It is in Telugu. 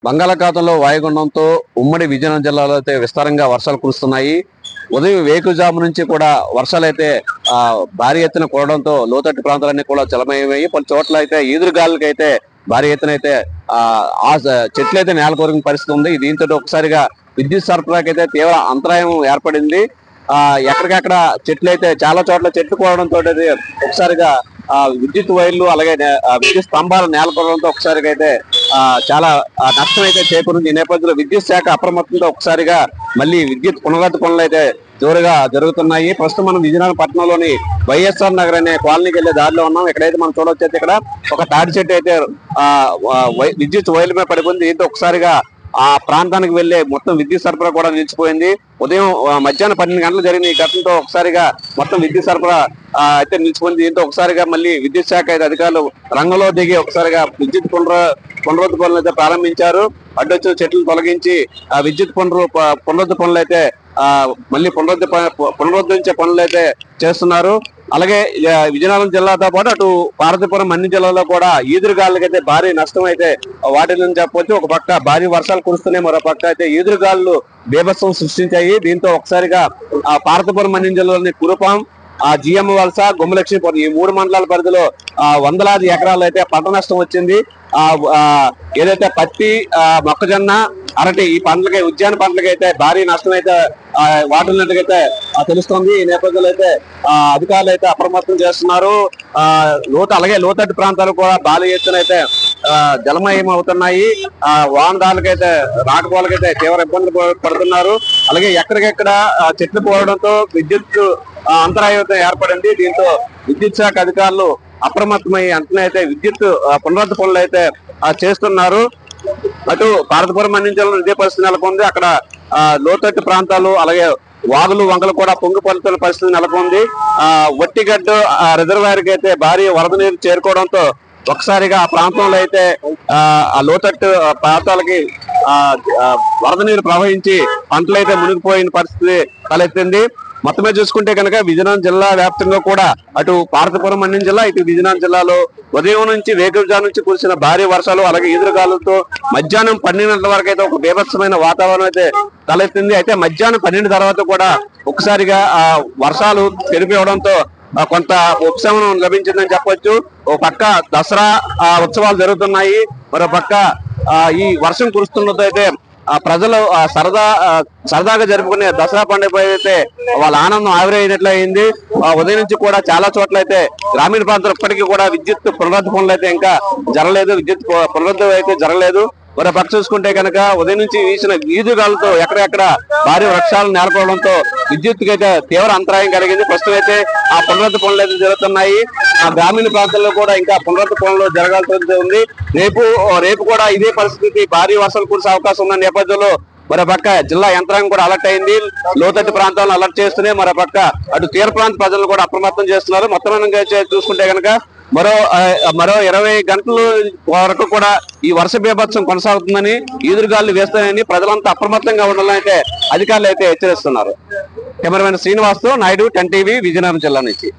బంగాళాఖాతంలో వాయుగుండంతో ఉమ్మడి విజయనగరం జిల్లాలో అయితే విస్తారంగా వర్షాలు కురుస్తున్నాయి. ఉదయం వేకుజాము నుంచి కూడా వర్షాలు అయితే భారీ ఎత్తున కురవడంతో లోతట్టు ప్రాంతాలన్నీ కూడా జలమయమయ్యి పలు చోట్ల అయితే ఈదురుగాలులకి అయితే భారీ ఎత్తున అయితే ఆ చెట్లు అయితే నేల కొరిగిన పరిస్థితి ఉంది. దీంతో ఒకసారిగా విద్యుత్ సరఫరాకి అయితే తీవ్ర అంతరాయం ఏర్పడింది. ఎక్కడికక్కడ చెట్లు అయితే చాలా చోట్ల చెట్లు కోవడంతో ఒకసారిగా విద్యుత్ వైర్లు అలాగే విద్యుత్ స్తంభాలు నేలకొనడంతో ఒకసారిగా అయితే చాలా నష్టం అయితే చేకూరింది. ఈ నేపథ్యంలో విద్యుత్ శాఖ అప్రమత్తంతో ఒకసారిగా మళ్ళీ విద్యుత్ పునరుద్ధరణ పనులు అయితే జోరుగా జరుగుతున్నాయి. ప్రస్తుతం మనం విజయనగరం పట్టణంలోని వైఎస్ఆర్ నగర్ అనే కాలనీకి వెళ్లే దారిలో ఉన్నాం. ఎక్కడైతే మనం చూడవచ్చు అయితే ఇక్కడ ఒక తాడి చెట్టు అయితే విద్యుత్ వైర్ల మీద పడిపోయింది. దీంతో ఒకసారిగా ఆ ప్రాంతానికి వెళ్లే మొత్తం విద్యుత్ సరఫరా కూడా నిలిచిపోయింది. ఉదయం మధ్యాహ్నం 12 గంటలు జరిగిన ఈ ఘటనతో ఒకసారిగా మొత్తం విద్యుత్ సరఫరా అయితే నిలిచిపోయింది. దీంతో ఒకసారిగా మళ్ళీ విద్యుత్ శాఖ అధికారులు రంగంలో దిగి ఒకసారిగా విద్యుత్ పునరుద్ధరణ పనులు అయితే ప్రారంభించారు. అడ్డొచ్చిన చెట్లు తొలగించి విద్యుత్ పునరుద్ధరణ పనులు అయితే మళ్ళీ పునరుద్ధరించే పనులు అయితే చేస్తున్నారు. అలాగే విజయనగరం జిల్లాతో పాటు అటు పార్వతీపురం అన్ని జిల్లాలో కూడా ఈదురుగాళ్ళకైతే భారీ నష్టం అయితే వాటిల్లని చెప్పవచ్చు. ఒక పక్క భారీ వర్షాలు కురుస్తున్నాయి, మరో పక్క అయితే ఈదురుగాళ్ళు బీభత్సం సృష్టించాయి. దీంతో ఒకసారిగా పార్వతీపురం అన్ని జిల్లాలోని కురుపాం, జిఎం వలస, గుమ్మలక్ష్మీపురం ఈ 3 మండలాల పరిధిలో వందలాది ఎకరాలు అయితే పంట నష్టం వచ్చింది. ఏదైతే పత్తి, మొక్కజొన్న, అరటి ఈ పంటలకి ఉద్యాన పంటలకి అయితే భారీ నష్టం అయితే వాటిల్లినట్టుగైతే తెలుస్తోంది. ఈ నేపథ్యంలో అయితే అధికారులు అయితే అప్రమత్తం చేస్తున్నారు. అలాగే లోతట్టు ప్రాంతాలు కూడా భారీ ఎత్తున అయితే జలమయం అవుతున్నాయి. వాహనదారులకైతే రాకపోకలకైతే తీవ్ర ఇబ్బందులు పడుతున్నారు. అలాగే ఎక్కడికెక్కడ చెట్లు పోవడంతో విద్యుత్ అంతరాయం ఏర్పడింది. దీంతో విద్యుత్ శాఖ అధికారులు అప్రమత్తమై అంటనే అయితే విద్యుత్ పునరుద్ధరణ పనులు అయితే చేస్తున్నారు. అటు పార్వతీపురం అందించాలని ఇదే పరిస్థితి నెలకొంది. అక్కడ లోతట్టు ప్రాంతాలు అలాగే వాగులు వంకలు కూడా పొంగిపడుతున్న పరిస్థితి నెలకొంది. వట్టిగడ్డ రిజర్వాయర్కి అయితే భారీ వరద నీరు చేరుకోవడంతో ఒకసారిగా ఆ ప్రాంతంలో అయితే ఆ లోతట్టు ప్రాంతాలకి వరద నీరు ప్రవహించి పంటలు అయితే మునిగిపోయిన పరిస్థితి తలెత్తింది. మొత్తం మీద చూసుకుంటే కనుక విజయనగరం జిల్లా వ్యాప్తంగా కూడా అటు పార్వతీపురం అన్ని జిల్లా ఇటు విజయనగరం జిల్లాలో ఉదయం నుంచి వేకువజాము నుంచి కురిసిన భారీ వర్షాలు అలాగే ఈదురుగాలులతో మధ్యాహ్నం 12 గంటల వరకు అయితే ఒక బీభత్సమైన వాతావరణం అయితే తలెత్తింది. అయితే మధ్యాహ్నం 12 తర్వాత కూడా ఒకసారిగా వర్షాలు తెలిపివడంతో కొంత ఉపశమనం లభించిందని చెప్పొచ్చు. ఓ పక్క దసరా ఉత్సవాలు జరుగుతున్నాయి, మరో పక్క ఈ వర్షం కురుస్తున్నతో అయితే ప్రజలు సరదాగా జరుపుకునే దసరా పండుగ అయితే వాళ్ళ ఆనందం ఆవిరైనట్లు అయింది. ఉదయం నుంచి కూడా చాలా చోట్ల అయితే గ్రామీణ ప్రాంతాలు ఇప్పటికీ కూడా విద్యుత్ పునరుద్ధరణ పనులు అయితే ఇంకా జరగలేదు. విద్యుత్ పునరుద్ధరణ అయితే జరగలేదు. మరో పక్క చూసుకుంటే కనుక ఉదయం నుంచి వీసిన ఈదుగాలతో ఎక్కడెక్కడ భారీ వృక్షాలు నేలకోవడంతో విద్యుత్ అయితే తీవ్ర అంతరాయం కలిగింది. ప్రస్తుతం అయితే ఆ పునరుద్ధరణ పనులు అయితే జరుగుతున్నాయి. ఆ గ్రామీణ ప్రాంతాల్లో కూడా ఇంకా పునరుద్ధరణ పనులు జరగాల్సి ఉంది. రేపు కూడా ఇదే పరిస్థితి భారీ వర్షాలు కురిసే అవకాశం ఉన్న నేపథ్యంలో మరో పక్క జిల్లా యంత్రాంగం కూడా అలర్ట్ అయింది. లోతట్టు ప్రాంతాలను అలర్ట్ చేస్తున్నాయి. మరో పక్క అటు తీర ప్రాంత ప్రజలను కూడా అప్రమత్తం చేస్తున్నారు. మొత్తం చూసుకుంటే కనుక మరో 20 గంటల వరకు కూడా ఈ వర్ష బీభత్సం కొనసాగుతుందని, ఈదురుగాలు వేస్తాయని ప్రజలంతా అప్రమత్తంగా ఉండాలని అయితే అధికారులు అయితే హెచ్చరిస్తున్నారు. కెమెరామెన్ శ్రీనివాస్తో నాయుడు, 10 టీవీ, విజయనగరం జిల్లా నుంచి.